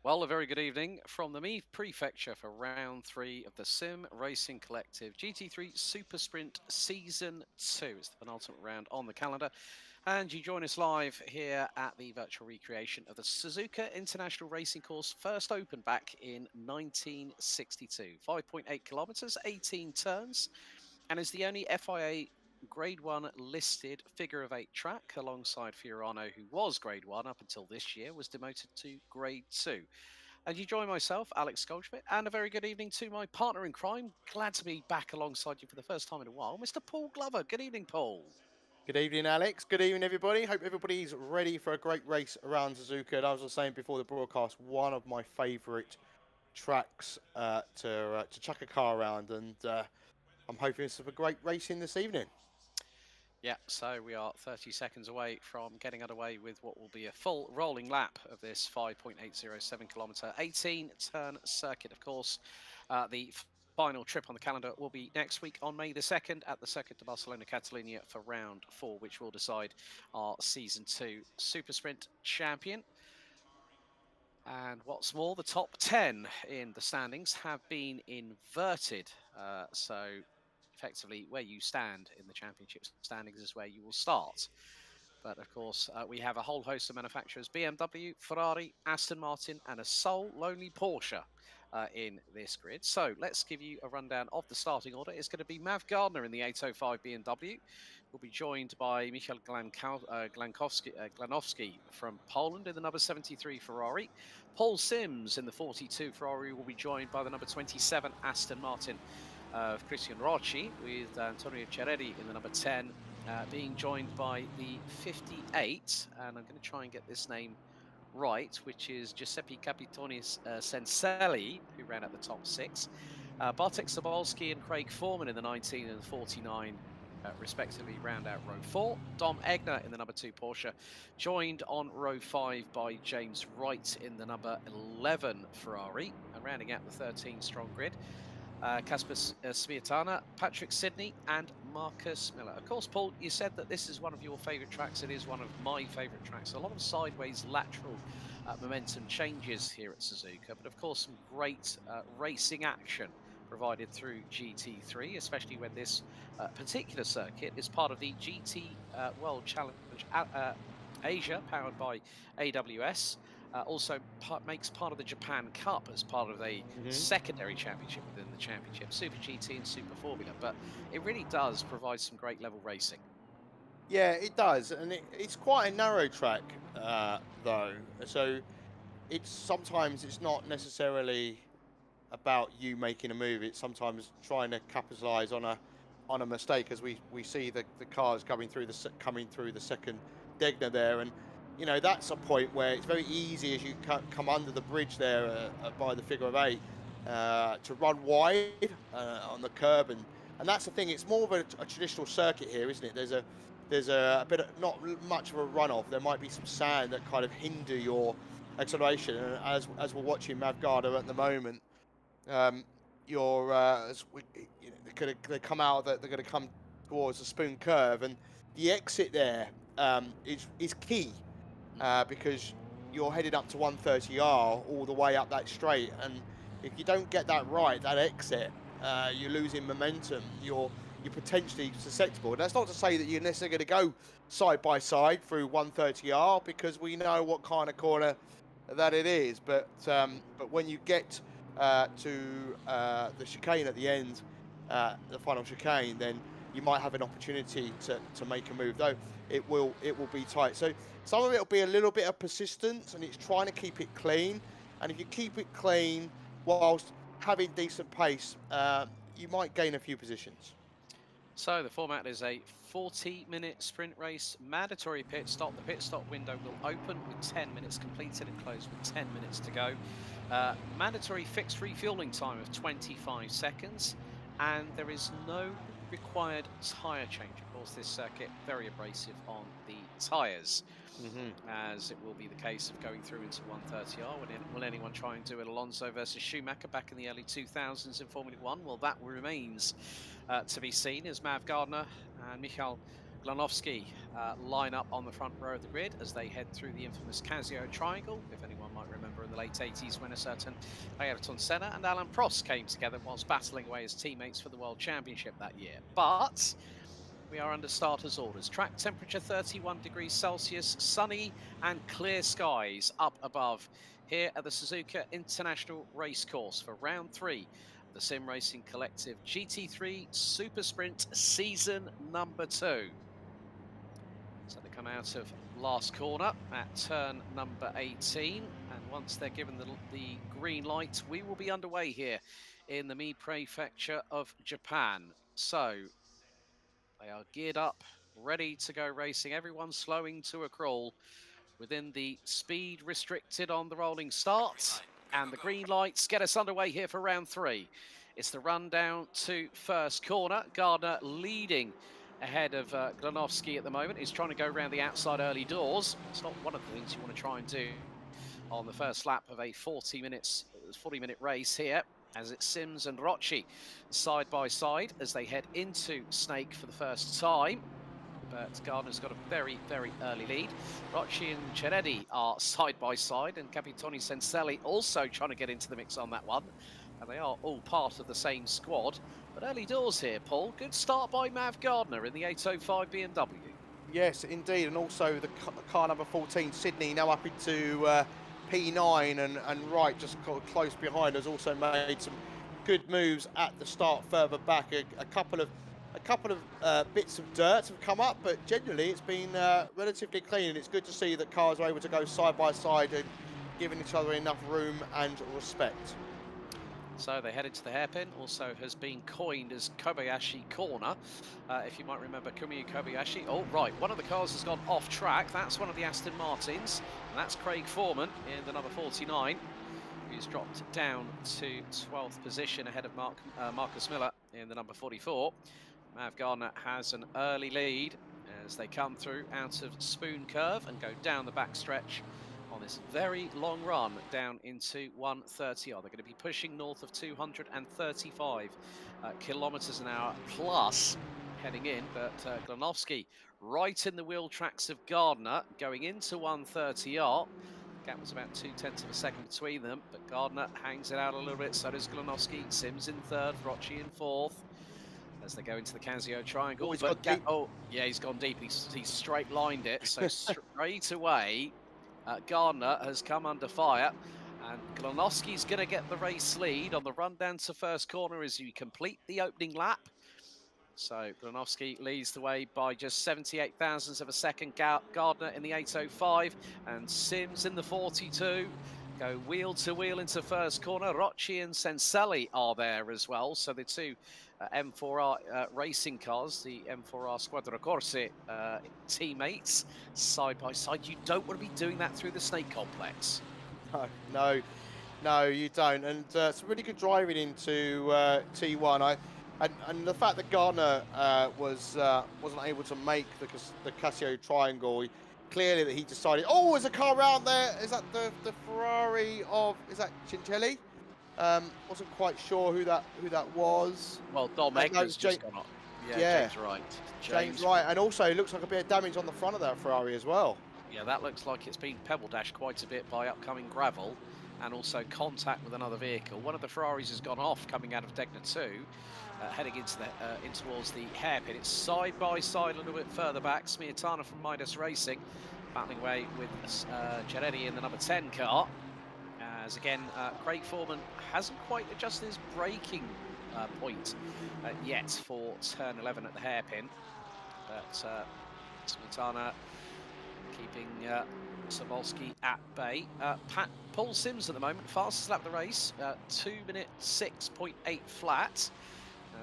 Well, a very good evening from the Meath Prefecture for round 3 of the Sim Racing Collective GT3 Super Sprint Season 2. It's the penultimate round on the calendar. And you join us live here at the virtual recreation of the Suzuka International Racing Course, first opened back in 1962. 5.8 kilometres, 18 turns, and is the only FIA Grade 1 listed figure of 8 track, alongside Fiorano, who was Grade 1 up until this year, was demoted to Grade 2. And you join myself, Alex Goldschmidt, and a very good evening to my partner in crime. Glad to be back alongside you for the first time in a while, Mr. Paul Glover. Good evening, Paul. Good evening, Alex. Good evening, everybody. Hope everybody's ready for a great race around Suzuka. And as I was saying before the broadcast, one of my favourite tracks to chuck a car around, and I'm hoping it's a great racing this evening. Yeah, so we are 30 seconds away from getting underway with what will be a full rolling lap of this 5.807 kilometre, 18 turn circuit. Of course, the final trip on the calendar will be next week on May the 2nd at the Circuit de Barcelona Catalunya for round 4, which will decide our Season 2 Super Sprint champion. And what's more, the top 10 in the standings have been inverted. So effectively, where you stand in the championship standings is where you will start. But of course, we have a whole host of manufacturers: BMW, Ferrari, Aston Martin, and a sole lonely Porsche in this grid. So let's give you a rundown of the starting order. It's going to be Mav Gardner in the 805 BMW. We'll be joined by Michael Glanowski from Poland in the number 73 Ferrari. Paul Sims in the 42 Ferrari will be joined by the number 27 Aston Martin of Christian Rocci, with Antonio Cereri in the number 10, being joined by the 58, and I'm going to try and get this name right, which is Giuseppe Capitonis Senselli, who ran at the top 6. Bartek Sobolski and Craig Foreman in the 19 and the 49, respectively, round out row 4. Dom Egner in the number 2 Porsche, joined on row 5 by James Wright in the number 11 Ferrari, and rounding out the 13 strong grid. Kasper Smiatana, Patrick Sidney, and Marcus Miller. Of course, Paul, you said that this is one of your favourite tracks. It is one of my favourite tracks. A lot of sideways lateral momentum changes here at Suzuka, but of course some great racing action provided through GT3, especially when this particular circuit is part of the GT World Challenge Asia, powered by AWS. Also makes part of the Japan Cup as part of a secondary championship within the championship, Super GT and Super Formula. But it really does provide some great level racing. Yeah, it does, and it's quite a narrow track though. So sometimes it's not necessarily about you making a move. It's sometimes trying to capitalise on a mistake, as we see the cars coming through the second Degner there, and you know that's a point where it's very easy as you come under the bridge there by the figure of 8 to run wide on the curb, and that's the thing. It's more of a traditional circuit here, isn't it? There's a bit of, not much of a runoff. There might be some sand that kind of hinder your acceleration, and as we're watching Mav Gardner at the moment, they come out that they're going to come towards the spoon curve, and the exit there is key because you're headed up to 130R all the way up that straight, and if you don't get that right, that exit, you're losing momentum. You're potentially susceptible. And that's not to say that you're necessarily going to go side by side through 130R, because we know what kind of corner that it is. But when you get to the chicane at the end, the final chicane, then you might have an opportunity to make a move, though it will be tight. So some of it will be a little bit of persistence, and it's trying to keep it clean. And if you keep it clean whilst having decent pace, you might gain a few positions. So the format is a 40-minute sprint race, mandatory pit stop. The pit stop window will open with 10 minutes completed and close with 10 minutes to go. Mandatory fixed refueling time of 25 seconds, and there is no required tyre change. Of course, this circuit very abrasive on the tyres, as it will be the case of going through into 130R. Will anyone try and do it? Alonso versus Schumacher back in the early 2000s in Formula 1? Well, that remains to be seen, as Mav Gardner and Michal Glanowski line up on the front row of the grid as they head through the infamous Casio Triangle, if anyone might remember in the late 80s when a certain Ayrton Senna and Alain Prost came together whilst battling away as teammates for the World Championship that year. But we are under starters' orders. Track temperature 31 degrees Celsius, sunny and clear skies up above here at the Suzuka International Racecourse for round 3. The Sim Racing Collective GT3 Super Sprint Season number 2. So they come out of last corner at turn number 18, and once they're given the green light, we will be underway here in the Mie Prefecture of Japan. So they are geared up, ready to go racing. Everyone's slowing to a crawl within the speed restricted on the rolling start, and the green lights get us underway here for round 3. It's the run down to first corner. Gardner leading ahead of Glanowski at the moment. He's trying to go around the outside early doors. It's not one of the things you want to try and do on the first lap of a 40-minute race here, as it's Sims and Rocci side by side as they head into Snake for the first time. but Gardner's got a very, very early lead. Rocci and Ceretti are side by side, and Capitani Senselli also trying to get into the mix on that one. And they are all part of the same squad. But early doors here, Paul. Good start by Mav Gardner in the 805 BMW. Yes, indeed, and also the car number 14, Sydney, now up into P9, and Wright just close behind has also made some good moves at the start further back. A couple of bits of dirt have come up, but generally it's been relatively clean, and it's good to see that cars are able to go side by side and giving each other enough room and respect. So they head into the hairpin, also has been coined as Kobayashi Corner. If you might remember Kumiyu Kobayashi. Oh, right, one of the cars has gone off track. That's one of the Aston Martins, and that's Craig Foreman in the number 49, who's dropped down to 12th position ahead of Marcus Miller in the number 44. Mav Gardner has an early lead as they come through out of Spoon Curve and go down the backstretch on this very long run down into 130. They're going to be pushing north of 235 kilometers an hour plus heading in, but Glanovsky right in the wheel tracks of Gardner going into 130R. Gap was about 0.2 of a second between them, but Gardner hangs it out a little bit. So does Glanovsky. Sims in third, Rocci in fourth as they go into the Casio triangle. Oh, he's gone deep. He's straight lined it. So straight away, Gardner has come under fire, and Glanovsky's going to get the race lead on the run down to first corner as you complete the opening lap. So Glanovsky leads the way by just 78 thousandths of a second. Gardner in the 805 and Sims in the 42. Go wheel to wheel into first corner. Rocci and Senselli are there as well. So the two M4R racing cars, the M4R Squadra Corsa teammates, side by side. You don't want to be doing that through the Snake Complex. No, you don't. And some really good driving into T1. And the fact that Gardner wasn't able to make the Casio triangle, clearly that he decided, oh, there's a car around there. Is that the Ferrari of, is that Cincelli? Wasn't quite sure who that was. Well, Dom Egner's just gone up. Yeah, James Wright. James Wright, and also it looks like a bit of damage on the front of that Ferrari as well. Yeah, that looks like it's been pebble dashed quite a bit by upcoming gravel and also contact with another vehicle. One of the Ferraris has gone off coming out of Degner 2, heading into in towards the hairpin. It's side by side a little bit further back. Smiatana from Midas Racing battling away with Ceretti in the number 10 car. As again, Craig Foreman hasn't quite adjusted his braking point yet for turn 11 at the hairpin, but Smiatana keeping Sobolski at bay. Paul Sims at the moment, fastest lap of the race, 2 minute 6.8 flat.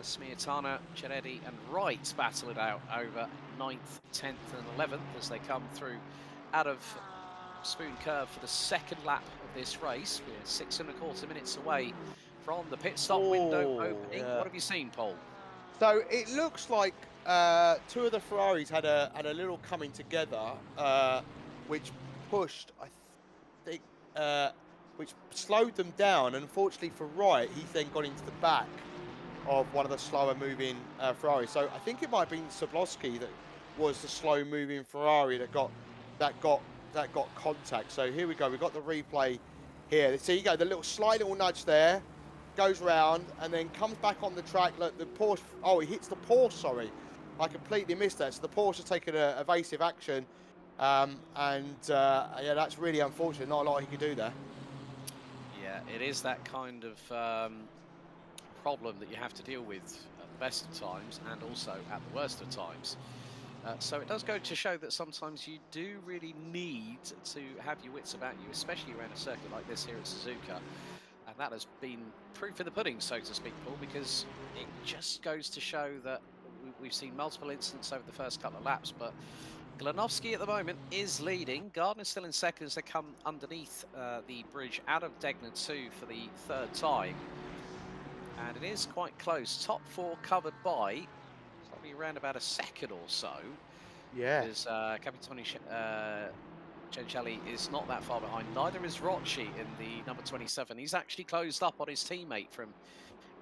Smiatana, Ceretti and Wright battle it out over 9th, 10th and 11th as they come through out of Spoon Curve for the second lap of this race. We're 6.25 minutes away from the pit stop window opening. Yeah. What have you seen, Paul? So it looks like two of the Ferraris had a little coming together, which pushed, I think, which slowed them down. And unfortunately for Wright, he then got into the back of one of the slower moving Ferraris. So I think it might have been Sobolski that was the slow moving Ferrari that got contact. So here we go. We've got the replay here. So you go, the slight little nudge there, goes round and then comes back on the track. Look, the Porsche. Oh, he hits the Porsche. Sorry, I completely missed that. So the Porsche has taken an evasive action, yeah, that's really unfortunate. Not a lot he could do there. Yeah, it is that kind of problem that you have to deal with at the best of times and also at the worst of times. So it does go to show that sometimes you do really need to have your wits about you, especially around a circuit like this here at Suzuka. And that has been proof in the pudding, so to speak, Paul, because it just goes to show that we've seen multiple incidents over the first couple of laps, but Glanovsky at the moment is leading. Gardner's still in second as they come underneath the bridge out of Degner 2 for the third time. And it is quite close. Top four covered by probably around about a second or so. Yeah. Because Capitani Cencelli is not that far behind. Neither is Rocci in the number 27. He's actually closed up on his teammate from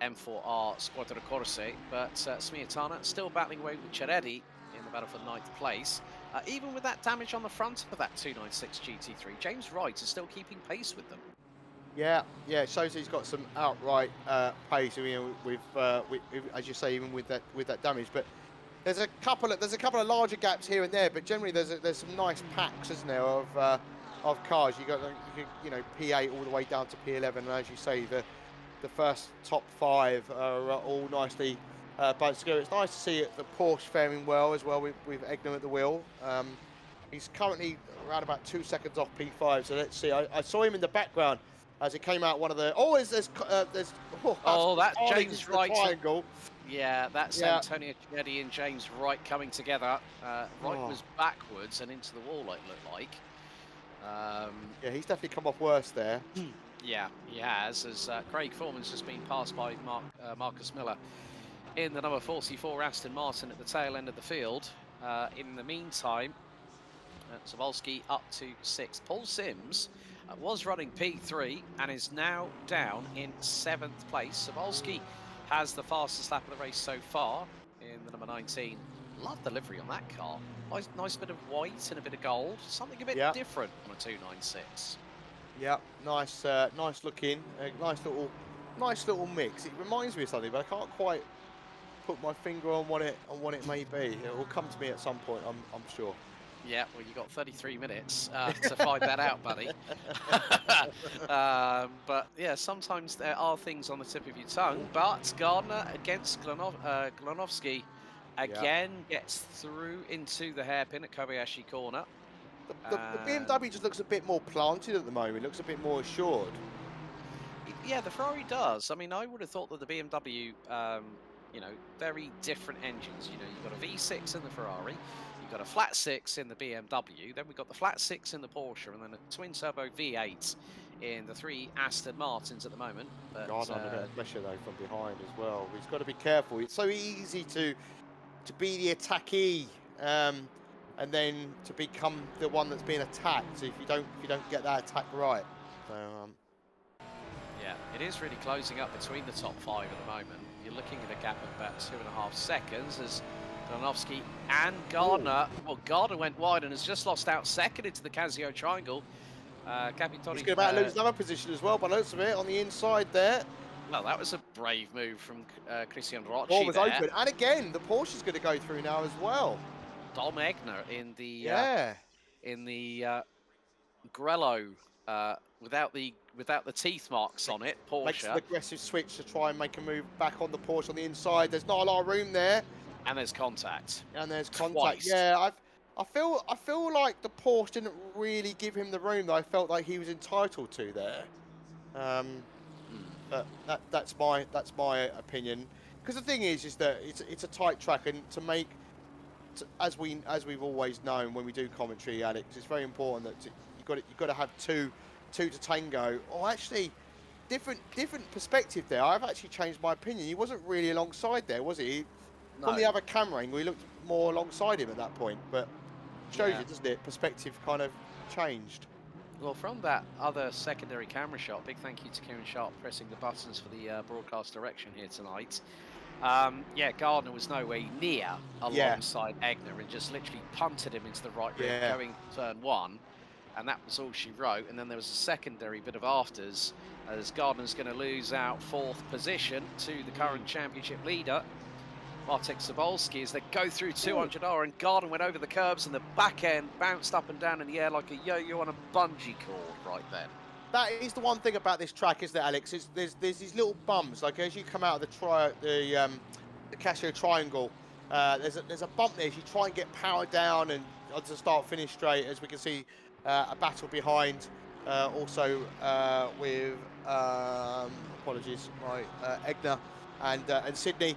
M4R Squadra Corsa, but Smiatana still battling away with Ceretti in the battle for 9th place. Even with that damage on the front of that 296 GT3, James Wright is still keeping pace with them. Yeah, it shows he's got some outright pace. You know, with as you say, even with that damage. But there's a couple of larger gaps here and there. But generally, there's some nice packs, isn't there, of cars. You know, P8 all the way down to P11, and as you say, the first top 5 are all nicely bunched together. It's nice to see the Porsche faring well as well with Egner at the wheel. He's currently around about 2 seconds off P5. So let's see. I saw him in the background as it came out one of the. Oh, there's that's James Wright. Triangle. Yeah, that's Antonio Chinetti and James Wright coming together. Wright was backwards and into the wall, it looked like. Yeah, he's definitely come off worse there. Yeah, he has, as Craig Foreman's just been passed by Marcus Miller in the number 44 Aston Martin at the tail end of the field. In the meantime, Cebulski up to 6th. Paul Sims was running P3 and is now down in 7th place. Cebulski has the fastest lap of the race so far in the number 19. Love the livery on that car. Nice bit of white and a bit of gold. Something a bit different on a 296. Yeah, nice looking, nice little mix. It reminds me of something, but I can't quite put my finger on what it may be. It will come to me at some point, I'm sure. Yeah, well, you got 33 minutes to find that out, buddy. But yeah, sometimes there are things on the tip of your tongue. But Gardner against Glonovsky again gets through into the hairpin at Kobayashi corner. The BMW just looks a bit more planted at the moment. It looks a bit more assured. Yeah, the Ferrari does. I mean, I would have thought that the BMW, you know, very different engines. You know, you've got a V6 in the Ferrari, you've got a flat 6 in the BMW, then we've got the flat 6 in the Porsche, and then a twin-turbo V8 in the 3 Aston Martins at the moment. But, God, under that pressure, though, from behind as well. He's got to be careful. It's so easy to be the attackee. And then to become the one that's being attacked if you don't get that attack right. So, yeah, it is really closing up between the top 5 at the moment. You're looking at a gap of about 2.5 seconds as Glonovsky and Gardner. Well, Gardner went wide and has just lost out second into the Casio triangle. Capitani. He's going to lose another position as well, by the looks of it, on the inside there. Well, that was a brave move from Christian Rocci. Ball was open, and again the Porsche's going to go through now as well. Dom Egner in the Grello without the teeth marks on it. Porsche makes an aggressive switch to try and make a move back on the Porsche on the inside. There's not a lot of room there, and there's contact. Twice. Yeah, I feel like the Porsche didn't really give him the room that I felt like he was entitled to there. But that's my opinion. Because the thing is that it's a tight track, and to make as we've always known when we do commentary, Alex, it's very important that you've got to have two to tango. Or actually, different perspective there. I've actually changed my opinion. He wasn't really alongside there, was he? No. From the other camera angle, he looked more alongside him at that point. But shows you, doesn't it? Perspective kind of changed. Well, from that other secondary camera shot, big thank you to Kieran Sharp pressing the buttons for the broadcast direction here tonight. Yeah, Gardner was nowhere near alongside Egner and just literally punted him into the right rear going turn 1, and that was all she wrote. And then there was a secondary bit of afters as Gardner's going to lose out 4th position to the current championship leader, Bartek Cebulski, as they go through 200R, and Gardner went over the curbs and the back end bounced up and down in the air like a yo-yo on a bungee cord right then. That is the one thing about this track, isn't it, Alex? There's these little bumps, like as you come out of the Casio triangle, there's a bump there. As you try and get power down and onto the start-finish straight, as we can see a battle behind, also with apologies, Egner and Sydney.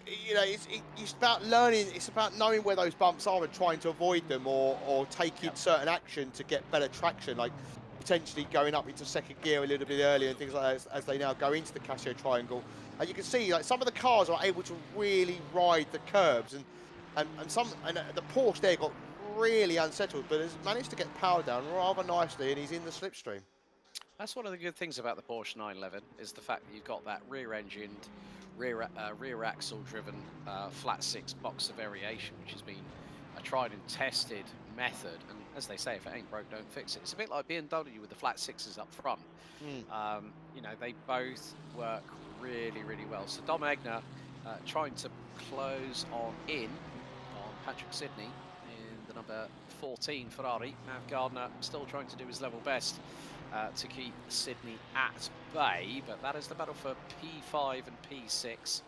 You know, it's about learning. It's about knowing where those bumps are and trying to avoid them, or taking certain action to get better traction, like potentially going up into 2nd gear a little bit earlier and things like that as they now go into the Casio triangle. And you can see like some of the cars are able to really ride the curbs, and the Porsche there got really unsettled, but has managed to get power down rather nicely, and he's in the slipstream. That's one of the good things about the Porsche 911 is the fact that you've got that rear-engined rear axle driven flat six boxer variation, which has been a tried and tested method. And as they say, if it ain't broke, don't fix it. It's a bit like BMW with the flat sixes up front. Mm. You know, they both work really, really well. So Dom Egner trying to close on Patrick Sidney in the number 14 Ferrari. Mav Gardner still trying to do his level best to keep Sidney at bay, but that is the battle for P5 and P6.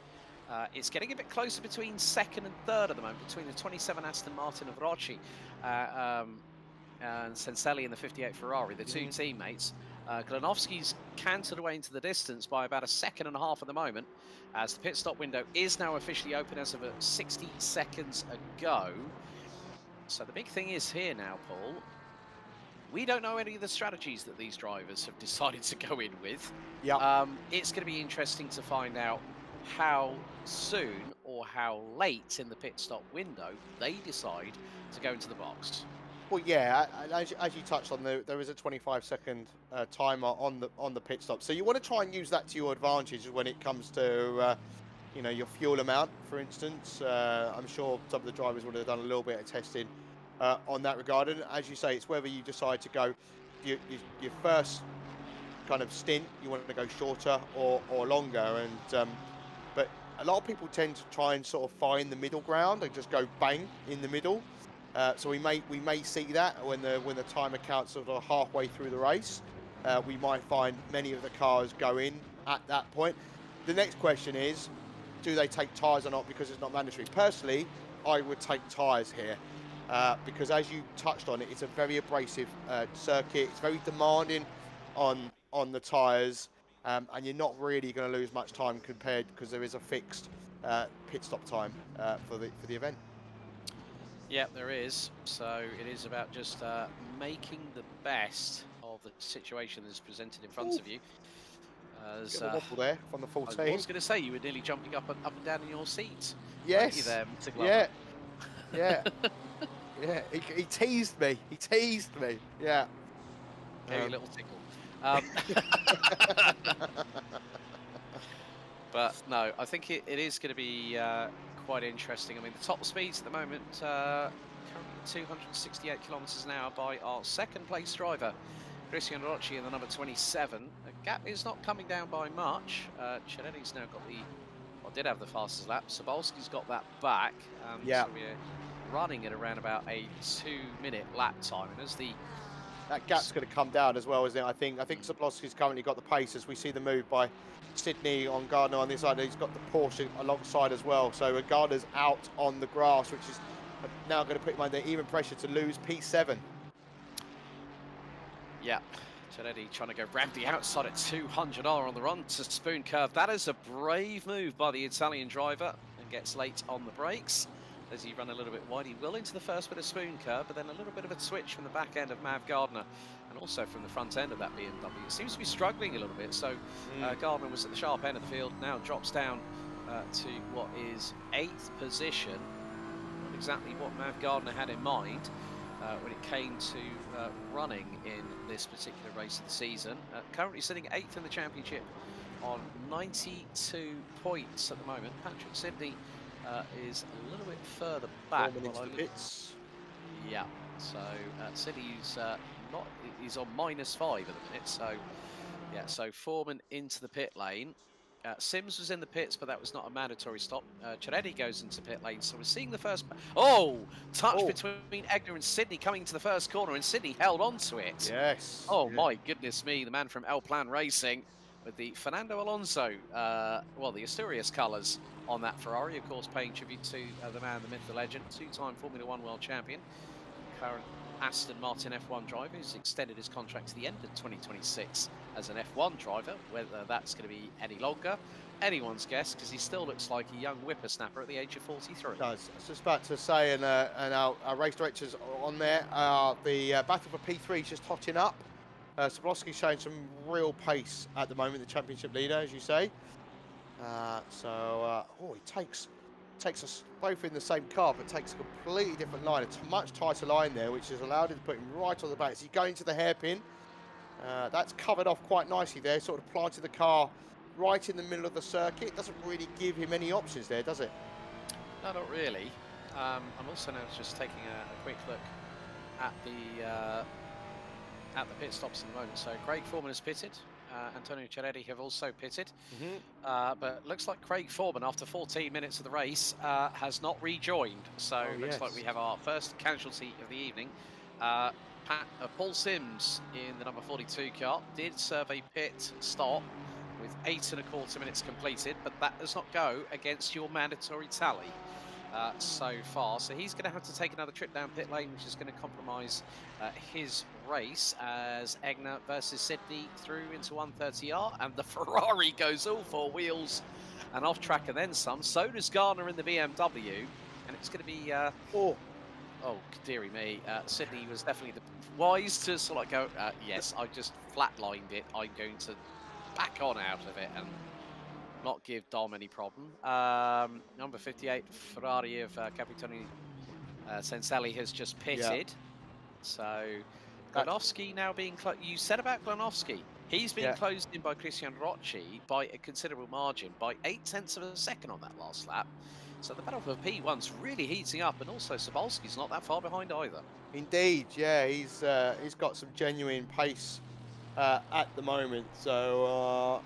It's getting a bit closer between second and third at the moment, between the 27 Aston Martin of Rocci and Senselli in the 58 Ferrari, the two teammates. Glanovski's cantered away into the distance by about a second and a half at the moment, as the pit stop window is now officially open as of 60 seconds ago. So the big thing is here now, Paul, we don't know any of the strategies that these drivers have decided to go in with. Yeah. It's going to be interesting to find out how soon or how late in the pit stop window they decide to go into the box. Well, yeah, as you touched on, there is a 25-second timer on the pit stop, so you want to try and use that to your advantage when it comes to you know, your fuel amount, for instance. I'm sure some of the drivers would have done a little bit of testing on that regard, and as you say, it's whether you decide to go your first kind of stint, you want to go shorter or longer, and but a lot of people tend to try and sort of find the middle ground and just go bang in the middle. So we may see that when the timer counts sort of halfway through the race. We might find many of the cars go in at that point. The next question is, do they take tyres or not, because it's not mandatory? Personally, I would take tyres here because, as you touched on it, it's a very abrasive circuit. It's very demanding on the tyres, and you're not really going to lose much time compared, because there is a fixed pit stop time for the event. Yeah, there is. So it is about just making the best of the situation that's presented in front of you. As, wobble there from the 14. I was going to say, you were nearly jumping up and down in your seat. Yes. You there, Mr. Glover? Yeah. Yeah. He teased me. He teased me. Yeah. Gave you a little tickle. But no, I think it is going to be quite interesting. I mean, the top speeds at the moment, currently 268 kilometers an hour by our second place driver, Cristian Rocci, in the number 27. The gap is not coming down by much. Chianetti's now got did have the fastest lap. Sobolski's got that back. Yeah. So we're running at around about a 2-minute lap time. And as that gap's going to come down as well, isn't it? I think Sobolski's currently got the pace, as we see the move by Sidney on Gardner on this side. He's got the Porsche alongside as well. So Gardner's out on the grass, which is now going to put him under even pressure to lose P7. Yeah, Chianetti trying to go round the outside at 200 on the run to Spoon Curve. That is a brave move by the Italian driver, and gets late on the brakes as he run a little bit wide. He will into the first bit of Spoon Curve, but then a little bit of a switch from the back end of Mav Gardner, and also from the front end of that BMW. It seems to be struggling a little bit, so Gardner was at the sharp end of the field, now drops down to what is 8th position. Not exactly what Mav Gardner had in mind when it came to running in this particular race of the season. Currently sitting 8th in the championship on 92 points at the moment. Patrick Sidney is a little bit further back. Yeah, so Sidney's he's on -5 at the minute. So yeah, so Foreman into the pit lane. Sims was in the pits, but that was not a mandatory stop. Chianetti goes into pit lane, so we're seeing the first touch between Egner and Sidney coming to the first corner, and Sidney held on to it. Yes. Oh my goodness me, the man from El Plan Racing with the Fernando Alonso, the Asturias colours on that Ferrari, of course, paying tribute to the man, the myth, the legend, 2-time Formula 1 world champion, current Aston Martin F1 driver, who's extended his contract to the end of 2026 as an F1 driver. Whether that's going to be any longer, anyone's guess, because he still looks like a young whippersnapper at the age of 43. Does. I was just about to say, and our race directors on there, the battle for P3 is just hotting up. Sobolski's showing some real pace at the moment, the championship leader, as you say. He takes us both in the same car, but takes a completely different line. It's a much tighter line there, which has allowed him to put him right on the back. So he's going to the hairpin. That's covered off quite nicely there, sort of planted the car right in the middle of the circuit. Doesn't really give him any options there, does it? No, not really. I'm also now just taking a quick look at the pit stops at the moment. So Craig Foreman has pitted. Antonio Ciaretti have also pitted. But looks like Craig Foreman, after 14 minutes of the race, has not rejoined. So Oh, looks like yes. we have our first casualty of the evening. Paul Sims in the number 42 car did serve a pit stop with 8.25 minutes completed, but that does not go against your mandatory tally so far. So he's going to have to take another trip down pit lane, which is going to compromise his race as Egner versus Sydney through into 130R, and the Ferrari goes all four wheels and off track and then some. So does Garner in the BMW, and it's going to be oh, dearie me. Sydney was definitely the wise to sort of go, yes, I just flatlined it. I'm going to back on out of it and not give Dom any problem. Number 58, Ferrari of Capitani Senselli has just pitted. So Glanowski now being you said about Glanowski. He's being closed in by Christian Rocci by a considerable margin, by 0.8 of a second on that last lap. So the battle for P1's really heating up, and also Sobolski's not that far behind either. Indeed, yeah, he's got some genuine pace at the moment. So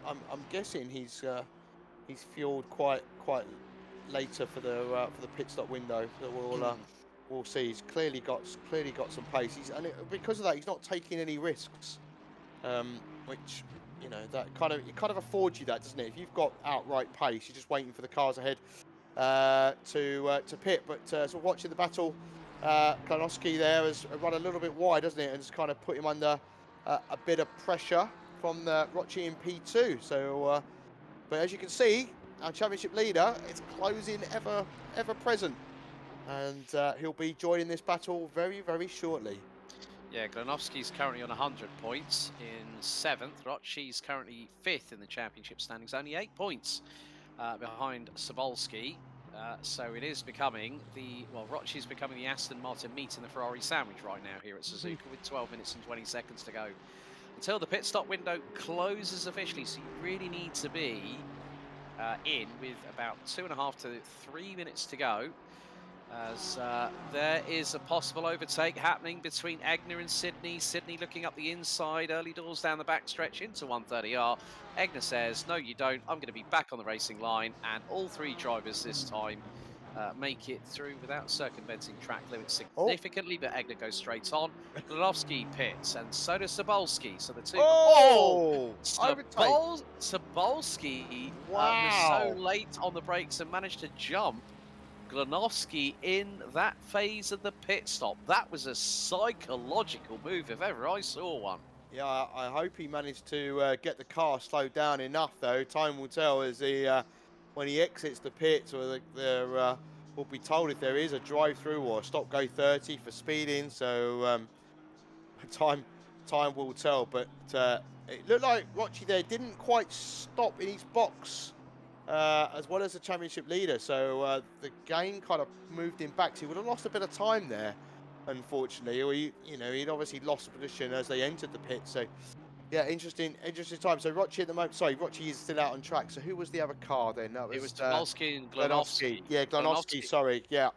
I'm guessing he's fueled quite later for the pit stop window. So we'll see. He's clearly got some pace. Because of that, he's not taking any risks, which that it kind of affords you that, doesn't it? If you've got outright pace, you're just waiting for the cars ahead to pit. But so watching the battle, Glanowski there has run a little bit wide, doesn't it, and just kind of put him under a bit of pressure from the Rocci in P2. So, but as you can see, our championship leader is closing ever present, and he'll be joining this battle very shortly. Yeah, Glanowski's currently on 100 points in 7th. Rocci's currently 5th in the championship standings, only 8 points behind Sobolski. So it is becoming Rocci's becoming the Aston Martin meat in the Ferrari sandwich right now here at Suzuka with 12 minutes and 20 seconds to go until the pit stop window closes officially. So you really need to be in with about 2.5 to 3 minutes to go, as there is a possible overtake happening between Egner and Sydney. Sydney looking up the inside, early doors down the backstretch into 130R. Egner says, no, you don't. I'm going to be back on the racing line. And all three drivers this time make it through without circumventing track limits significantly, but Egner goes straight on. Glanowski pits, and so does Sobolski. So the two... Sobolski was so late on the brakes and managed to jump Glanowski in that phase of the pit stop. That was a psychological move if ever I saw one. Yeah, I hope he managed to get the car slowed down enough, though. Time will tell as when he exits the pits, or we'll be told if there is a drive-through or a stop-go 30 for speeding. So time will tell. But it looked like Rocci there didn't quite stop in his box as well as the championship leader. So the game kind of moved him back. So he would have lost a bit of time there, unfortunately. Or he'd obviously lost the position as they entered the pit. So yeah, interesting time. So Rocci at the moment, Rocci is still out on track. So who was the other car then? That was Sobolski and Glanowski. Yeah, Glanowski. Sorry, yeah.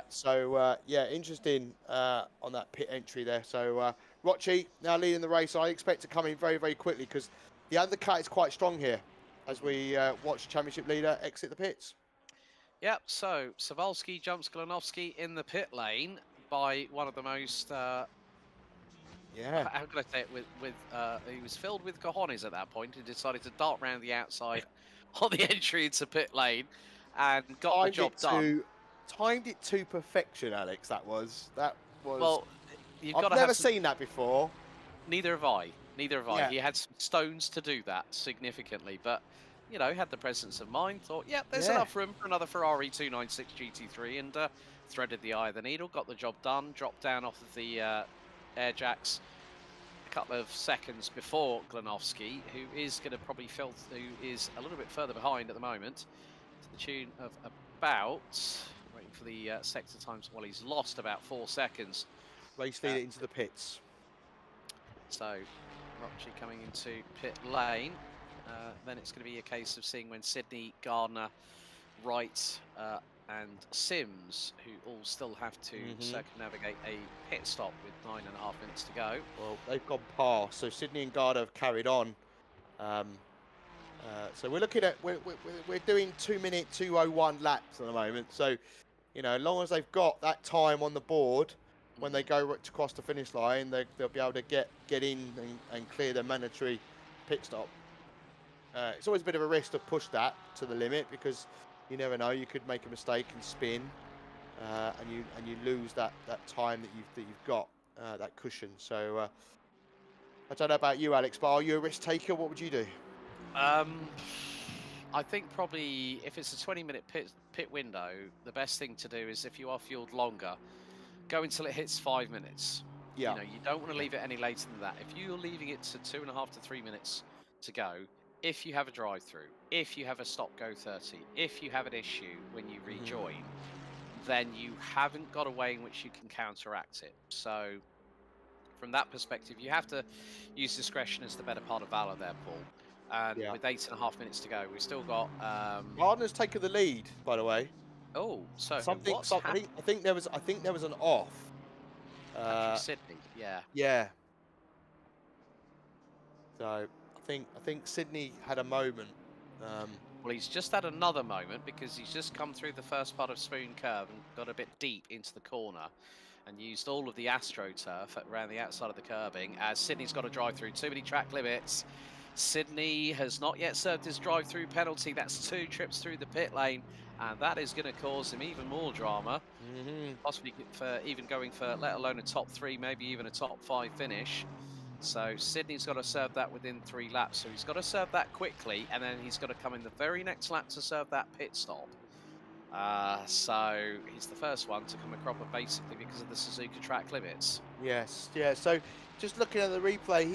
So yeah, interesting on that pit entry there. So Rocci now leading the race. I expect to come in very quickly because the undercut is quite strong here as we watch championship leader exit the pits. Yep, so Sobolski jumps Glanowski in the pit lane by one of the most how can I say it, he was filled with cojones at that point and decided to dart round the outside on the entry into pit lane and got the job done. Timed it to perfection, Alex. That was well, I've never seen that before. Neither have I. Yeah. He had some stones to do that significantly, but had the presence of mind, thought, there's enough room for another Ferrari 296 GT3, and threaded the eye of the needle, got the job done, dropped down off of the air jacks a couple of seconds before Glanowski, who is going to probably who is a little bit further behind at the moment, to the tune of about, waiting for the sector times, well, he's lost about 4 seconds. Race leader into the pits. So Rocci coming into pit lane. then it's going to be a case of seeing when Sydney, Gardner, Wright, and Sims, who all still have to circumnavigate a pit stop with 9.5 minutes to go. Well, they've gone past, so Sydney and Gardner have carried on. So we're looking at we're doing 2-minute 2:01 laps at the moment. So, you know, as long as they've got that time on the board when they go across the finish line, they'll be able to get in and clear the mandatory pit stop. It's always a bit of a risk to push that to the limit because you never know, you could make a mistake and spin, and you lose that time that you've got, that cushion. So I don't know about you, Alex, but are you a risk taker? What would you do? I think probably if it's a 20-minute pit window, the best thing to do is if you are fueled longer, go until it hits 5 minutes. Yeah. You know, you don't want to leave it any later than that. If you're leaving it to 2.5 to 3 minutes to go, if you have a drive-through, if you have a stop go 30, if you have an issue when you rejoin, then you haven't got a way in which you can counteract it. So from that perspective, you have to use discretion as the better part of valor there, Paul. And with 8.5 minutes to go, we've still got Gardner's taken the lead, by the way. oh, so Something what's happened? I think there was an off. Patrick Sydney, yeah. Yeah. So I think Sydney had a moment. Well, he's just had another moment because he's just come through the first part of Spoon Curve and got a bit deep into the corner and used all of the AstroTurf around the outside of the curbing as Sydney's got to drive through too many track limits. Sydney has not yet served his drive-through penalty. That's 2 trips through the pit lane, and that is going to cause him even more drama. Possibly for even going for, let alone a top 3, maybe even a top 5 finish. So Sydney's got to serve that within 3 laps. So he's got to serve that quickly, and then he's got to come in the very next lap to serve that pit stop. So he's the first one to come across basically because of the Suzuka track limits. Yes, yeah. So just looking at the replay,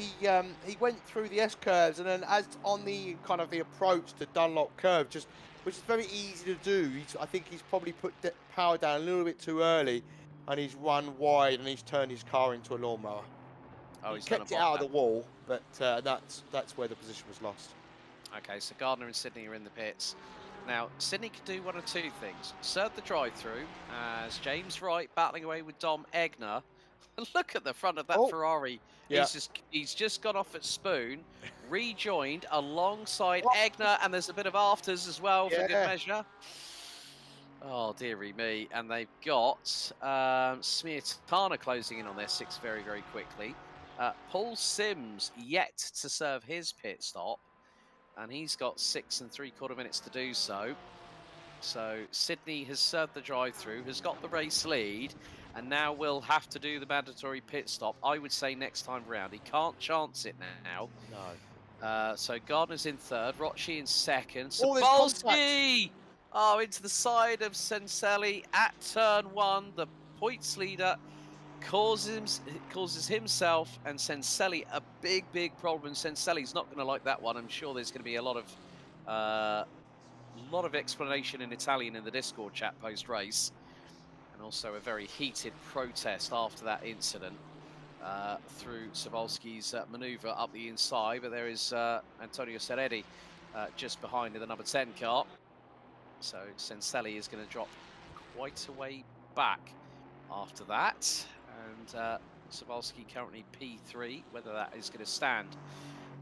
he went through the S curves, and then as on the kind of the approach to Dunlop curve, which is very easy to do. I think he's probably put power down a little bit too early, and he's run wide and he's turned his car into a lawnmower. Oh, he kept it out of the wall, but that's where the position was lost. Okay, so Gardner and Sydney are in the pits. Now, Sydney could do one of 2 things. Serve the drive-through as James Wright battling away with Dom Egner. Look at the front of that Ferrari. Yeah. He's just gone off at Spoon, rejoined alongside Egner, and there's a bit of afters as well for good measure. Oh, dearie me. And they've got Smiatana closing in on their 6 very, very quickly. Paul Sims yet to serve his pit stop, and he's got 6 3/4 minutes to do so. So Sydney has served the drive-through, has got the race lead, and now will have to do the mandatory pit stop. I would say next time round. He can't chance it now. No. So Gardner's in 3rd, Rocci in 2nd. Sapolsky! Oh, into the side of Senselli at turn 1. The points leader causes himself and Senselli a big, big problem. Senselli's not going to like that one. I'm sure there's going to be a lot of explanation in Italian in the Discord chat post-race, and also a very heated protest after that incident through Sapolsky's manoeuvre up the inside. But there is Antonio Seredi just behind in the number 10 car. So Senselli is going to drop quite a way back after that. And Sapolsky currently P3, whether that is going to stand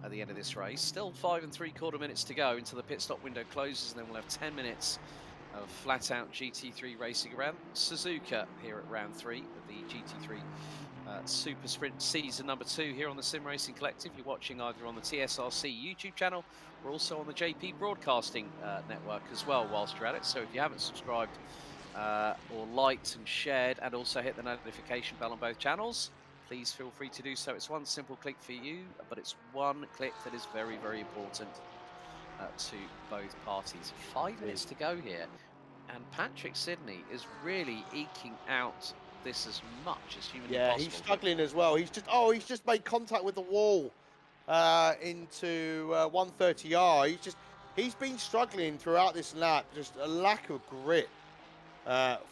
at the end of this race. Still 5 3/4 minutes to go until the pit stop window closes, and then we'll have 10 minutes of flat-out GT3 racing around Suzuka here at round 3 of the GT3 Super Sprint Season number 2 here on the Sim Racing Collective. You're watching either on the TSRC YouTube channel or also on the JP Broadcasting Network as well whilst you're at it. So if you haven't subscribed or liked and shared and also hit the notification bell on both channels, please feel free to do so. It's one simple click for you, but it's one click that is very, very important to both parties. 5 minutes to go here, and Patrick Sydney is really eking out this as much as humanly possible. Yeah, he's struggling as well. He's just made contact with the wall into 130R. He's been struggling throughout this lap. Just a lack of grip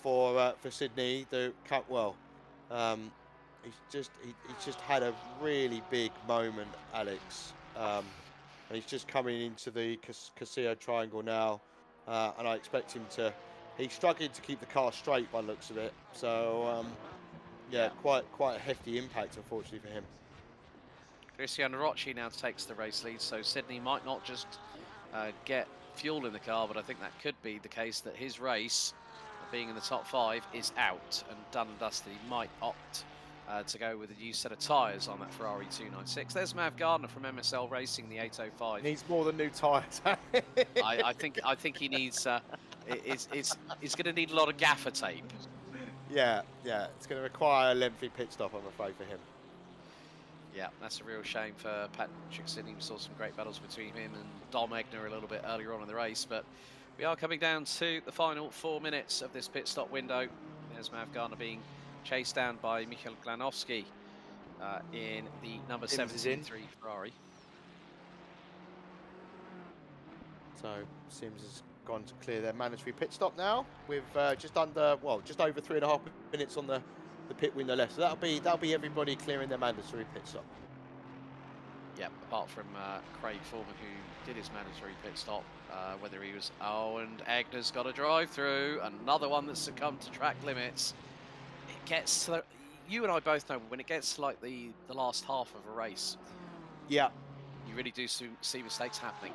for Sydney. He's just had a really big moment, Alex. and he's just coming into the Casillo triangle now, and I expect him to. He's struggling to keep the car straight by the looks of it. So yeah, quite a hefty impact, unfortunately for him. Cristiano Rocci now takes the race lead, so Sydney might not just get fuel in the car, but I think that could be the case that his race, being in the top 5, is out and done and dusted. He might opt to go with a new set of tyres on that Ferrari 296. There's Mav Gardner from MSL Racing, the 805. Needs more than new tyres. I think he needs. He's going to need a lot of gaffer tape. Yeah, it's going to require a lengthy pit stop, I'm afraid, for him. Yeah, that's a real shame for Patrick Sydney. We saw some great battles between him and Dom Egner a little bit earlier on in the race, but we are coming down to the final 4 minutes of this pit stop window. There's Mav Gardner being chased down by Michael Glanowski in the number 73 Ferrari. So Sims has gone to clear their mandatory pit stop now with just over 3.5 minutes on the pit window left. So that'll be everybody clearing their mandatory pit stop. Yeah, apart from Craig Foreman, who did his mandatory pit stop, whether he was... Oh, and Egner's got a drive through, another one that's succumbed to track limits. It gets to you and I both know when it gets to like the last half of a race. Yeah. You really do see mistakes happening.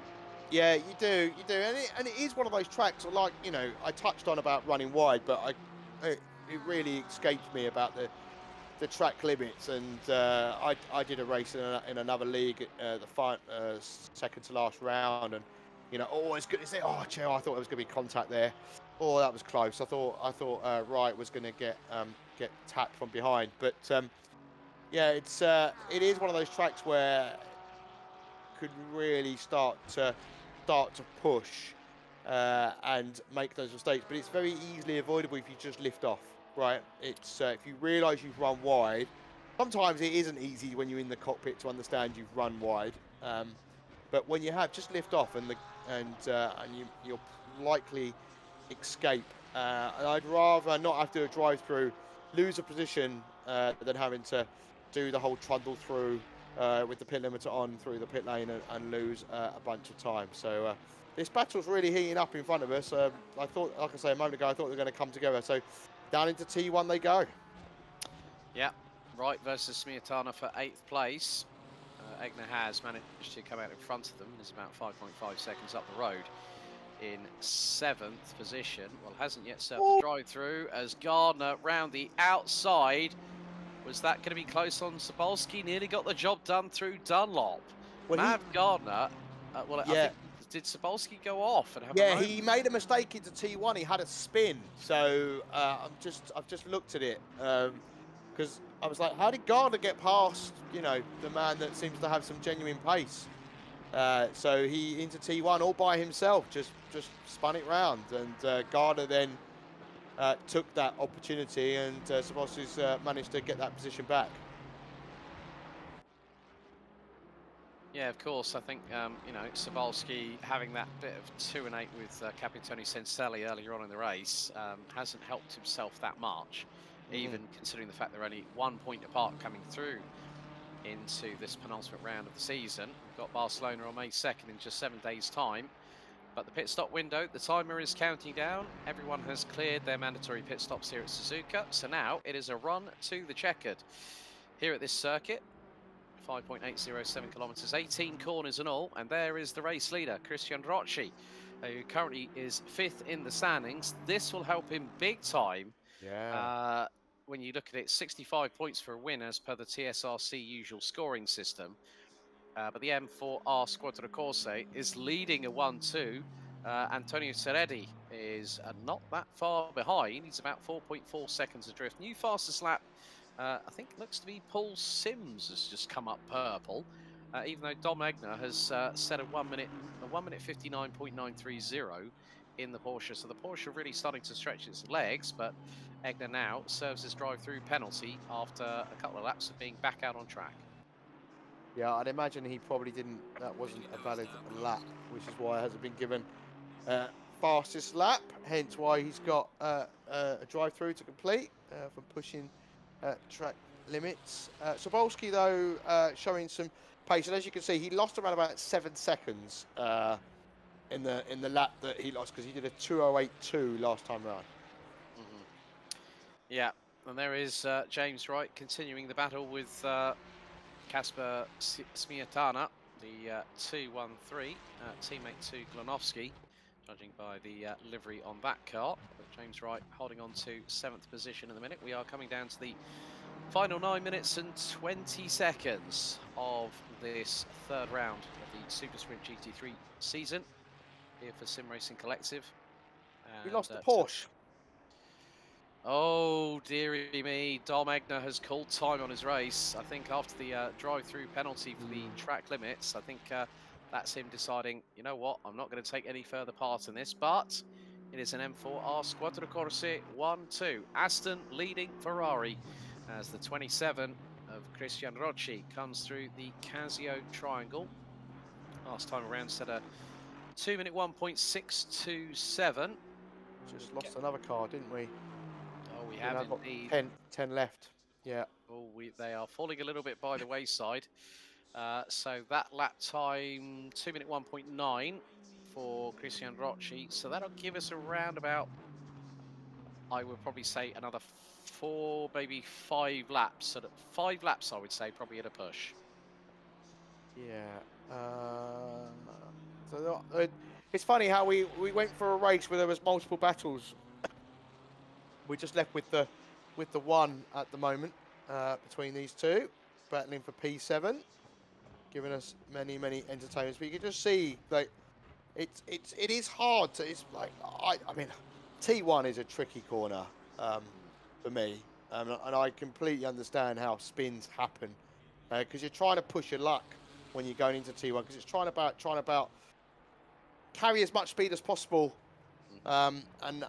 Yeah, you do, and it is one of those tracks. Like, you know, I touched on about running wide, but it really escaped me about the track limits. And I did a race in another league, the second to last round, and you know, it's good to say, I thought there was going to be contact there. Oh, that was close. I thought Wright was going to get tapped from behind, but yeah, it is one of those tracks where could really start to push and make those mistakes, but it's very easily avoidable if you just lift off, right? It's if you realise you've run wide. Sometimes it isn't easy when you're in the cockpit to understand you've run wide, but when you have, just lift off and you'll likely escape. And I'd rather not have to do a drive through, lose a position than having to do the whole trundle through with the pit limiter on through the pit lane and lose a bunch of time. So this battle's really heating up in front of us. I thought, like I say a moment ago, I thought they were going to come together. So down into T1 they go. Yeah. Wright versus Smiatana for 8th place. Egner has managed to come out in front of them. He's about 5.5 seconds up the road in 7th position. Well, hasn't yet served the drive through as Gardner round the outside. Was that going to be close on Cebulski? Nearly got the job done through Dunlop. Well, Mav Gardner, I think, did Cebulski go off? And have he made a mistake into T1. He had a spin. So I've just looked at it because I was like, how did Gardner get past, you know, the man that seems to have some genuine pace? So he into T1 all by himself, just spun it round, and Gardner then took that opportunity, and Cebulski's managed to get that position back. Yeah, of course. I think, you know, Cebulski having that bit of 2 and 8 with Capitone Senselli earlier on in the race hasn't helped himself that much, even considering the fact they're only 1 point apart coming through into this penultimate round of the season. We've got Barcelona on May 2nd in just 7 days' time. But the pit stop window, the timer is counting down. Everyone has cleared their mandatory pit stops here at Suzuka. So now it is a run to the checkered. Here at this circuit, 5.807 kilometres, 18 corners and all. And there is the race leader, Cristiano Rocci, who currently is 5th in the standings. This will help him big time. Yeah. When you look at it, 65 points for a win as per the TSRC usual scoring system. But the M4R Assetto Corsa is leading a 1-2. Antonio Seredi is not that far behind. He's about 4.4 seconds adrift. New fastest lap, I think looks to be Paul Sims has just come up purple. Even though Dom Egner has set a 1 minute 59.930 in the Porsche. So the Porsche really starting to stretch its legs, but Egner now serves his drive-through penalty after a couple of laps of being back out on track. Yeah, I'd imagine he probably didn't. That wasn't a valid lap, which is why it hasn't been given fastest lap. Hence why he's got a drive-through to complete from pushing track limits. Sobolski, though, showing some pace, and as you can see, he lost around about 7 seconds in the lap that he lost, because he did a 2:08.2 last time round. Mhm. Yeah, and there is James Wright continuing the battle with Kasper Smiatana, the 213 teammate to Glonowski, judging by the livery on that car. But James Wright holding on to 7th position in the minute. We are coming down to the final 9 minutes and 20 seconds of this third round of the Super Sprint GT3 season here for Sim Racing Collective. We And lost the Porsche. oh, dearie me, Dom Egner has called time on his race. I think after the drive-through penalty for the track limits, I think that's him deciding, you know what, I'm not going to take any further part in this, but it is an M4R Squadra Corse 1-2. Aston leading Ferrari as the 27 of Christian Rocci comes through the Casio triangle. Last time around set a 2-minute 1.627. Just lost another car, didn't we? Oh, we We've have now got indeed. 10 left. Yeah. Oh, they are falling a little bit by the wayside. So that lap time, 2-minute 1.9 for Christian Rocci. So that'll give us around about, I would probably say, another 4, maybe 5 laps. So 5 laps, I would say, probably at a push. Yeah. So it's funny how we went for a race where there was multiple battles. We're just left with the one at the moment between these two, battling for P7, giving us many entertainments. But you can just see like it is hard to. It's like I mean, T1 is a tricky corner for me, and I completely understand how spins happen because you're trying to push your luck when you're going into T1 because it's trying about carry as much speed as possible. And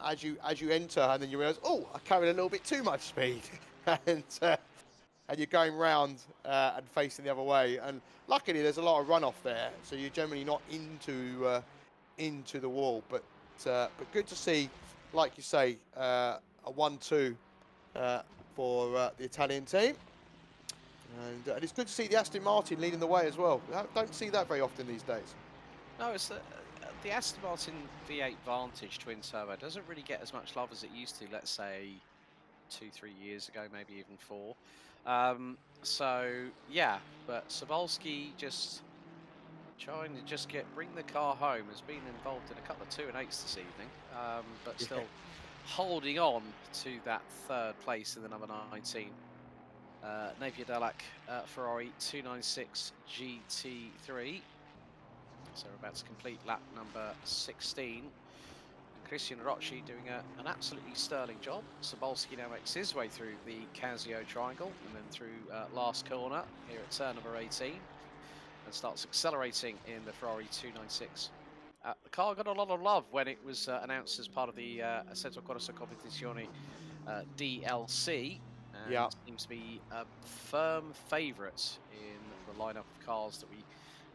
as you enter, and then you realise, oh, I carried a little bit too much speed, and you're going round and facing the other way. And luckily, there's a lot of runoff there, so you're generally not into the wall. But good to see, like you say, a 1-2 for the Italian team, and it's good to see the Aston Martin leading the way as well. I don't see that very often these days. No, it's the Aston Martin V8 Vantage twin turbo doesn't really get as much love as it used to, let's say 2-3 years ago, maybe even 4. So yeah, but Sobolski just trying to just bring the car home, has been involved in a couple of 2-8s this evening, but still holding on to that third place in the number 19. Napier Delac Ferrari 296 GT3. So we're about to complete lap number 16. And Christian Rocci doing an absolutely sterling job. Sobolski now makes his way through the Casio triangle and then through last corner here at turn number 18 and starts accelerating in the Ferrari 296. The car got a lot of love when it was announced as part of the Assetto Corsa Competizione DLC. And seems to be a firm favourite in the lineup of cars that we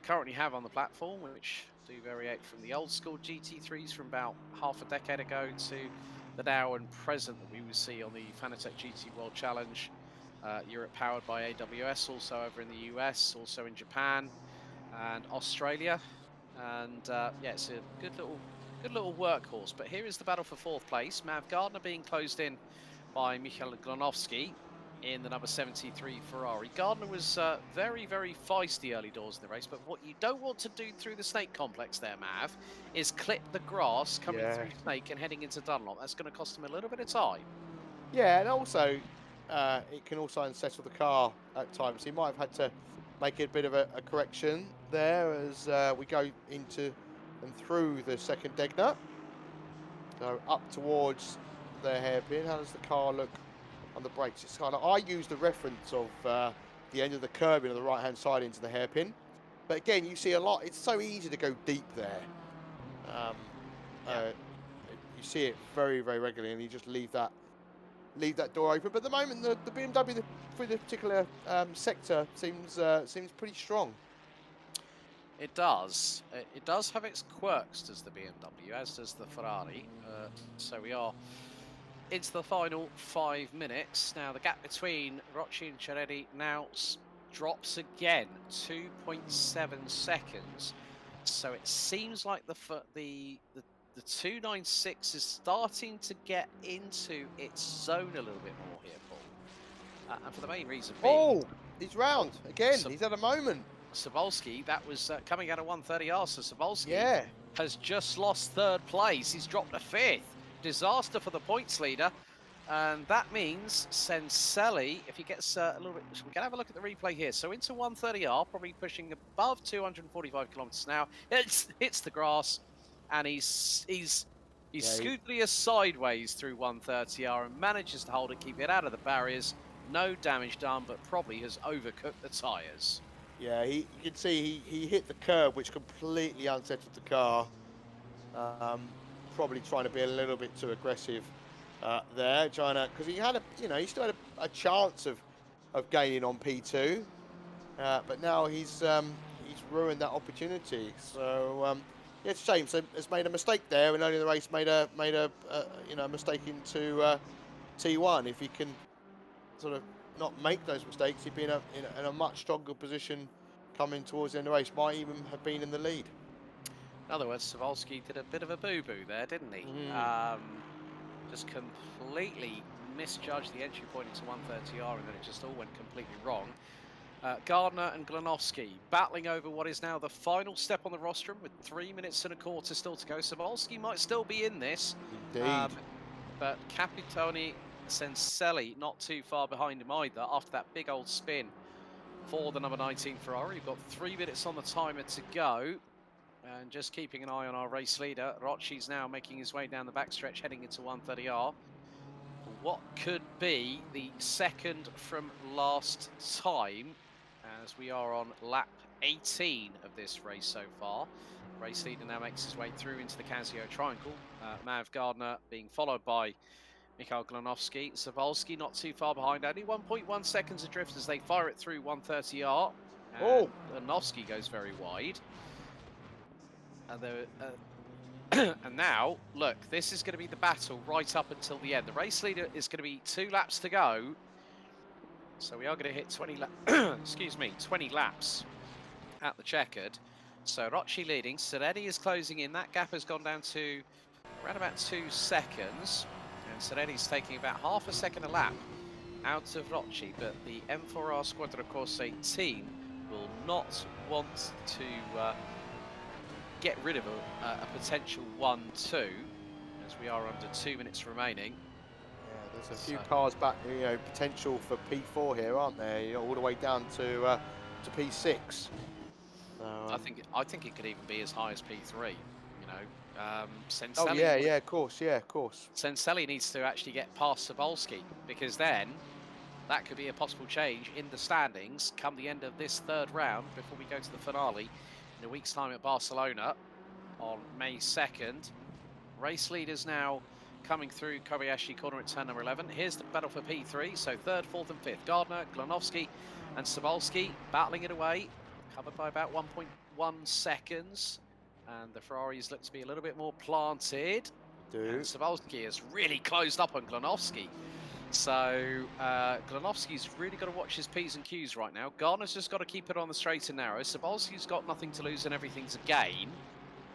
currently have on the platform, which do variate from the old school GT3s from about half a decade ago to the now and present that we will see on the Fanatec GT World Challenge. Europe powered by AWS, also over in the US, also in Japan and Australia. And yeah, it's a good little workhorse. But here is the battle for 4th place. Mav Gardner being closed in by Michael Glonowski in the number 73 Ferrari. Gardner was very feisty early doors in the race, but what you don't want to do through the Snake complex there, Mav, is clip the grass coming through Snake and heading into Dunlop. That's going to cost him a little bit of time. Yeah, and also it can also unsettle the car at times. He might have had to make a bit of a correction there as we go into and through the second Degner. So up towards the hairpin. How does the car look on the brakes? It's kind of, I use the reference of the end of the curbing on the right hand side into the hairpin. But again, you see a lot. It's so easy to go deep there. You see it very regularly, and you just leave that door open. But at the moment, the BMW for the particular sector seems pretty strong. It does. It does have its quirks, does the BMW, as does the Ferrari. So we are into the final 5 minutes. Now the gap between Rocci and Ciaretti now drops again, 2.7 seconds. So it seems like the 296 is starting to get into its zone a little bit more here, Paul. And for the main reason being, Oh, he's round again. Sab- He's had a moment. Sabolski, that was coming out of 130R, so Sabolski Yeah. has just lost third place. He's dropped a fifth. Disaster for the points leader. And that means Senselli, if he gets a little bit, we can have a look at the replay here. So into 130R, probably pushing above 245 kilometers an hour. Hits the grass, and he's scooted sideways through 130R and manages to hold it, keep it out of the barriers. No damage done, but probably has overcooked the tyres. Yeah, you can see he hit the curb, which completely unsettled the car. Probably trying to be a little bit too aggressive there, trying to, because he had he still had a chance of gaining on P2, but now he's ruined that opportunity. So yeah, it's a shame. So has made a mistake there, and early in the race made a mistake into T1. If he can sort of not make those mistakes, he'd be in a much stronger position coming towards the end of the race. Might even have been in the lead. In other words, Savolsky did a bit of a boo-boo there, didn't he? Just completely misjudged the entry point into 130R, and then it just all went completely wrong. Gardner and Glanovsky battling over what is now the final step on the rostrum with 3 minutes and a quarter still to go. Savolsky might still be in this. Indeed. But Capitone Senselli not too far behind him either after that big old spin for the number 19 Ferrari. We've got 3 minutes on the timer to go. And just keeping an eye on our race leader, Rocci's now making his way down the backstretch, heading into 130R. What could be the second from last time, as we are on lap 18 of this race so far. Race leader now makes his way through into the Casio Triangle. Mav Gardner being followed by Mikhail Glanovsky. Savolsky not too far behind, only 1.1 seconds adrift as they fire it through 130R. And Glanovsky goes very wide. And now, look, this is going to be the battle right up until the end. The race leader is going to be 2 laps to go. So we are going to hit 20 20 laps at the checkered. So Rocci leading, Ciaretti is closing in. That gap has gone down to around about 2 seconds. And Ciaretti's taking about half a second a lap out of Rocci. But the M4R Squadra Corsa team will not want to get rid of a potential 1-2, as we are under 2 minutes remaining. Yeah, there's a few cars back, potential for P4 here, aren't there? All the way down to P6. I think it could even be as high as P3. Senselli. Oh yeah, of course, Senselli needs to actually get past Savolsky, because then that could be a possible change in the standings come the end of this third round before we go to the finale in a week's time at Barcelona on May 2nd. Race leaders now coming through Kobayashi corner at turn number 11. Here's the battle for P3, so 3rd, 4th and 5th. Gardner, Glanovsky and Savolsky battling it away, covered by about 1.1 seconds. And the Ferraris look to be a little bit more planted. And Savolsky has really closed up on Glanovsky. So Glanovsky's really got to watch his P's and Q's right now. Gardner's just got to keep it on the straight and narrow. Savolsky's got nothing to lose and everything to gain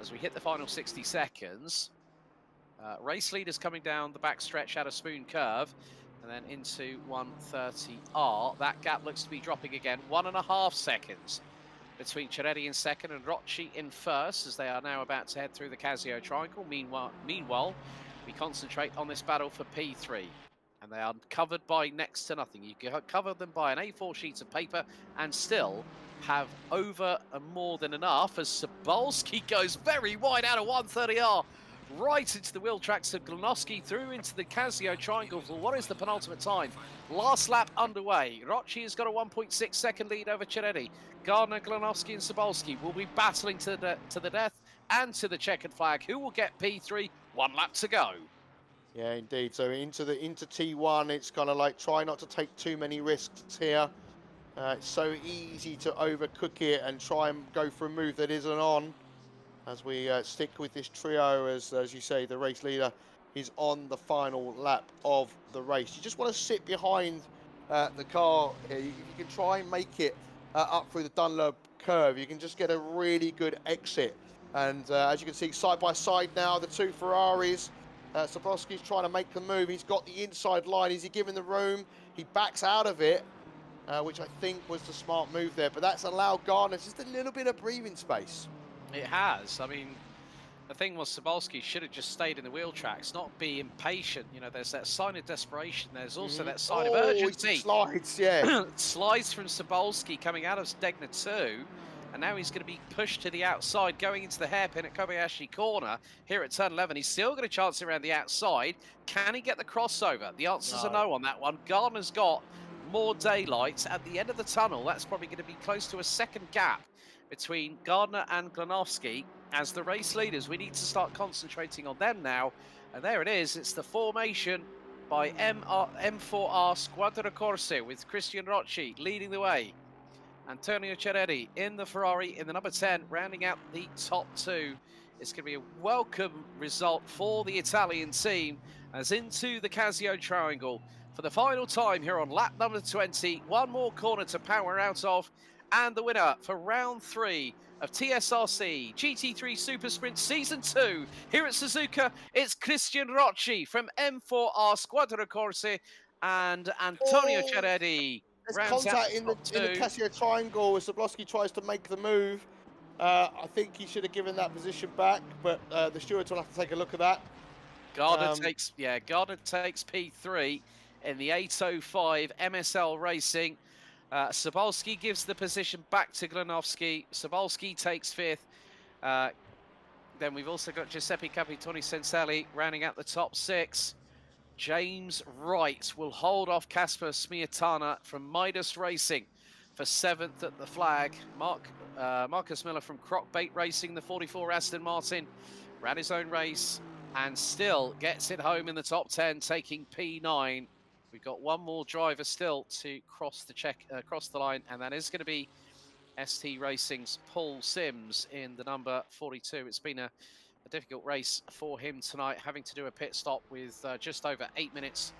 as we hit the final 60 seconds. Race leaders coming down the back stretch at a spoon curve and then into 130R. That gap looks to be dropping again. 1.5 seconds between Ciaretti in second and Rocci in first as they are now about to head through the Casio Triangle. Meanwhile, we concentrate on this battle for P3. And they are covered by next to nothing. You can cover them by an A4 sheet of paper and still have over and more than enough as Sabolsky goes very wide out of 130R. Right into the wheel tracks of Glanovsky through into the Casio Triangle for what is the penultimate time. Last lap underway. Rocci has got a 1.6 second lead over Ciaretti. Gardner, Glanovsky and Sabolsky will be battling to the death and to the checkered flag. Who will get P3? 1 lap to go. Yeah, indeed. So into T1, it's kind of like try not to take too many risks here. It's so easy to overcook it and try and go for a move that isn't on. As we stick with this trio, as you say, the race leader is on the final lap of the race. You just want to sit behind the car. You can try and make it up through the Dunlop curve. You can just get a really good exit. And as you can see, side by side now, the two Ferraris. Sapolsky's trying to make the move. He's got the inside line. Is he giving the room? He backs out of it, which I think was the smart move there. But that's allowed Gardner just a little bit of breathing space. It has. I mean, the thing was, Sobolski should have just stayed in the wheel tracks, not be impatient. You know, there's that sign of desperation. There's also that sign of urgency. He slides, yeah. Slides from Sobolski coming out of Stegner 2. And now he's going to be pushed to the outside, going into the hairpin at Kobayashi Corner here at turn 11. He's still got a chance around the outside. Can he get the crossover? The answer's a no on that one. Gardner's got more daylight at the end of the tunnel. That's probably going to be close to a second gap between Gardner and Glanovsky. As the race leaders, we need to start concentrating on them now. And there it is. It's the formation by M4R Squadra Corsa with Christian Rocci leading the way. Antonio Ceretti in the Ferrari in the number 10, rounding out the top two. It's going to be a welcome result for the Italian team as into the Casio Triangle for the final time here on lap number 20. One more corner to power out of, and the winner for round 3 of TSRC GT3 Super Sprint Season 2 here at Suzuka, it's Christian Rocci from M4R Squadra Corsa and Antonio Ceretti. There's contact in the Casio Triangle as Zablowski tries to make the move. I think he should have given that position back, but the stewards will have to take a look at that. Gardner takes P3 in the 805 MSL Racing. Sobolski gives the position back to Glanovsky. Sobolski takes 5th. Then we've also got Giuseppe Capitoni Senselli rounding out the top 6. James Wright will hold off Kasper Smiatana from Midas Racing for 7th at the flag. Marcus Miller from Crockbait Racing, the 44 Aston Martin, ran his own race and still gets it home in the top 10, taking P9. We've got one more driver still to cross the line, and that is going to be ST Racing's Paul Sims in the number 42. It's been a difficult race for him tonight, having to do a pit stop with just over 8 minutes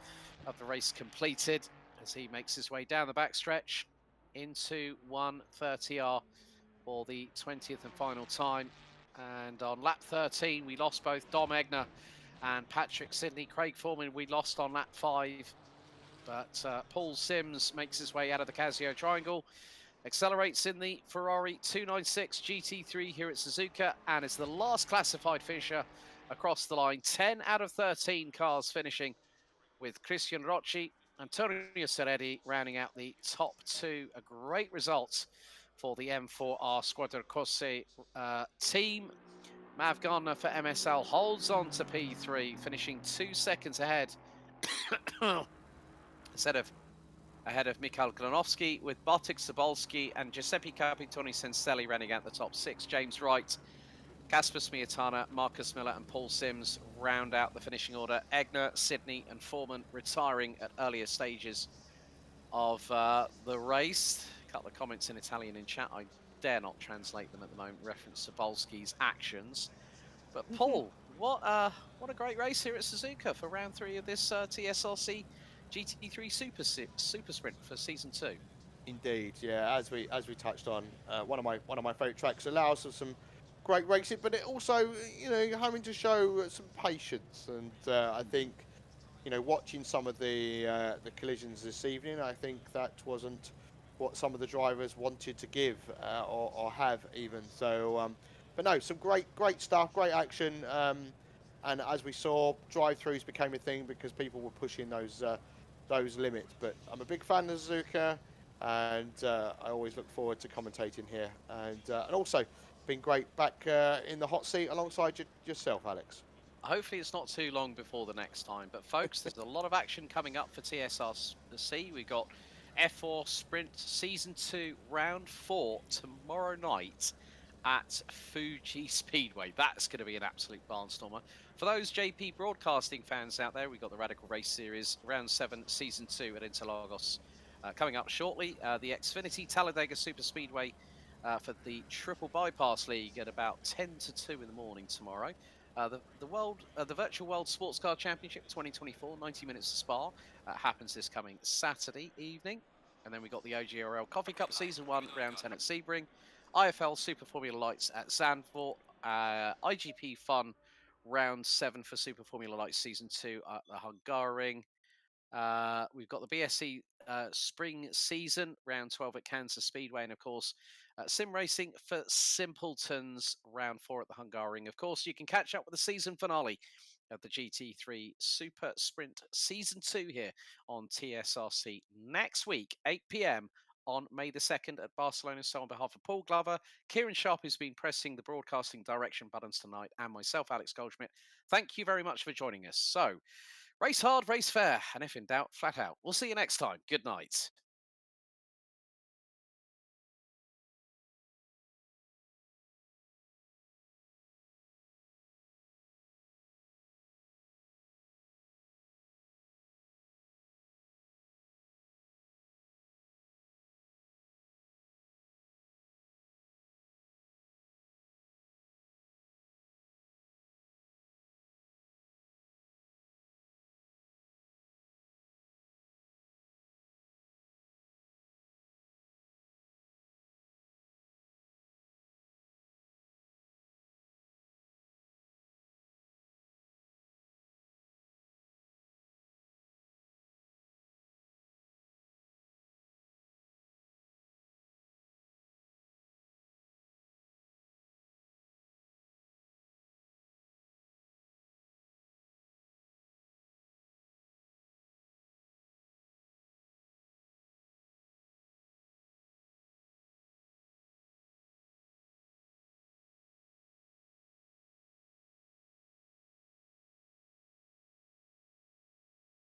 of the race completed as he makes his way down the backstretch into 1:30R for the 20th and final time. And on lap 13, we lost both Dom Egner and Patrick Sidney. Craig Foreman we lost on lap 5, but Paul Sims makes his way out of the Casio Triangle, accelerates in the Ferrari 296 GT3 here at Suzuka, and is the last classified finisher across the line. 10 out of 13 cars finishing with Christian Rocci, Antonio Ceretti rounding out the top 2. A great result for the M4R Squadra Corsa team. Mav Gardner for MSL holds on to P3, finishing 2 seconds ahead ahead of Mikhail Glanovsky, with Bartek Sobolski and Giuseppe Capitoni Senselli running out the top 6. James Wright, Kasper Smiatana, Marcus Miller and Paul Sims round out the finishing order. Egner, Sidney and Foreman retiring at earlier stages of the race. A couple of comments in Italian in chat. I dare not translate them at the moment, reference Sobolski's actions. But Paul, what a great race here at Suzuka for round 3 of this TSRC GT3 Super Sprint for Season 2. Indeed, yeah. As we touched on, one of my favourite tracks, allows for some great racing, but it also, you know, you're having to show some patience. And I think, you know, watching some of the collisions this evening, I think that wasn't what some of the drivers wanted to give or have even. So, but no, some great stuff, great action. And as we saw, drive-throughs became a thing because people were pushing those limits. But I'm a big fan of Suzuka, and I always look forward to commentating here. And also, been great back in the hot seat alongside yourself, Alex. Hopefully it's not too long before the next time. But folks, there's a lot of action coming up for TSRC. We've got F4 Sprint Season 2 Round 4 tomorrow night at Fuji Speedway. That's going to be an absolute barnstormer. For those JP Broadcasting fans out there, we've got the Radical Race Series Round 7 Season 2 at Interlagos coming up shortly. The Xfinity Talladega Super Speedway for the Triple Bypass League at about 10 to 2 in the morning tomorrow. The virtual World Sports Car Championship 2024, 90 minutes to Spa, happens this coming Saturday evening. And then we got the OGRL Coffee Cup Season 1, Round 10 at Sebring, IFL Super Formula Lights at Zandvoort, IGP Fun Round 7 for Super Formula Lights Season 2 at the Hungaroring. We've got the BSC Spring Season, Round 12 at Kansas Speedway, and of course, Sim Racing for Simpletons, Round 4 at the Hungaroring. Of course, you can catch up with the season finale of the GT3 Super Sprint Season 2 here on TSRC next week, 8 p.m. on May the 2nd at Barcelona. So, on behalf of Paul Glover, Kieran Sharp, who's been pressing the broadcasting direction buttons tonight, and myself, Alex Goldschmidt, thank you very much for joining us. So, race hard, race fair, and if in doubt, flat out. We'll see you next time. Good night.